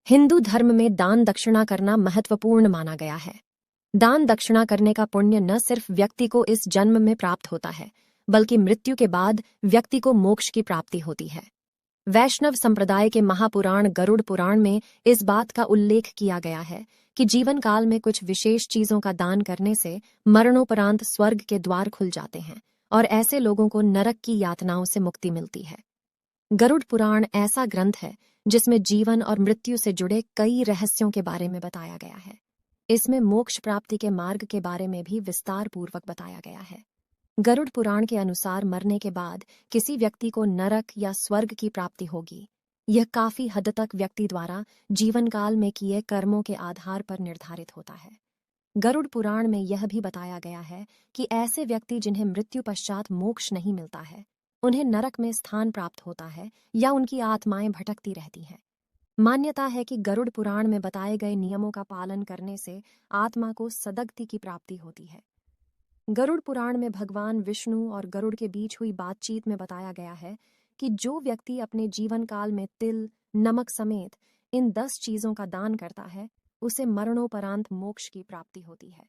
हिंदू धर्म में दान दक्षिणा करना महत्वपूर्ण माना गया है। दान दक्षिणा करने का पुण्य न सिर्फ व्यक्ति को इस जन्म में प्राप्त होता है, बल्कि मृत्यु के बाद व्यक्ति को मोक्ष की प्राप्ति होती है। वैष्णव संप्रदाय के महापुराण गरुड़ पुराण में इस बात का उल्लेख किया गया है कि जीवन काल में कुछ विशेष चीजों का दान करने से मरणोपरांत स्वर्ग के द्वार खुल जाते हैं और ऐसे लोगों को नरक की यातनाओं से मुक्ति मिलती है। गरुड़ पुराण ऐसा ग्रंथ है जिसमें जीवन और मृत्यु से जुड़े कई रहस्यों के बारे में बताया गया है। इसमें मोक्ष प्राप्ति के मार्ग के बारे में भी विस्तार पूर्वक बताया गया है। गरुड़ पुराण के अनुसार मरने के बाद किसी व्यक्ति को नरक या स्वर्ग की प्राप्ति होगी। यह काफी हद तक व्यक्ति द्वारा जीवन काल में किए कर्मों के आधार पर निर्धारित होता है। गरुड़ पुराण में यह भी बताया गया है कि ऐसे व्यक्ति जिन्हें मृत्यु पश्चात मोक्ष नहीं मिलता है, उन्हें नरक में स्थान प्राप्त होता है या उनकी आत्माएं भटकती रहती हैं। मान्यता है कि गरुड़ पुराण में बताए गए नियमों का पालन करने से आत्मा को सदगति की प्राप्ति होती है। गरुड़ पुराण में भगवान विष्णु और गरुड़ के बीच हुई बातचीत में बताया गया है कि जो व्यक्ति अपने जीवन काल में तिल, नमक समेत इन 10 चीजों का दान करता है, उसे मरणोपरांत मोक्ष की प्राप्ति होती है।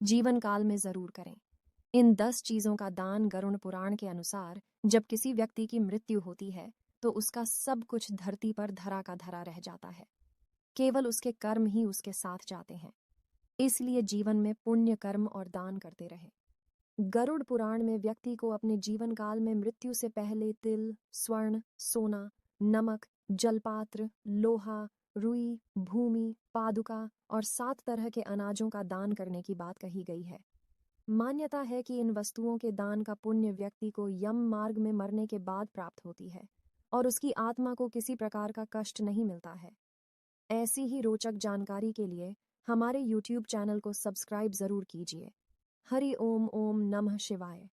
जीवन काल में जरूर करें। इन 10 चीजों का दान गरुड़ पुराण के अनुसार जब किसी व्यक्ति की मृत्यु होती है तो उसका सब कुछ धरती पर धरा का धरा रह जाता है। केवल उसके कर्म ही उसके साथ जाते हैं। इसलिए जीवन में पुण्य कर्म और दान करते रहे। गरुड़ पुराण में व्यक्ति को अपने जीवन काल में मृत्यु से पहले तिल, स्वर्ण, सोना, नमक, जलपात्र, लोहा, रुई, भूमि, पादुका और 7 तरह के अनाजों का दान करने की बात कही गई है। मान्यता है कि इन वस्तुओं के दान का पुण्य व्यक्ति को यम मार्ग में मरने के बाद प्राप्त होती है और उसकी आत्मा को किसी प्रकार का कष्ट नहीं मिलता है। ऐसी ही रोचक जानकारी के लिए हमारे YouTube चैनल को सब्सक्राइब जरूर कीजिए। हरि ओम ओम नमः शिवाय।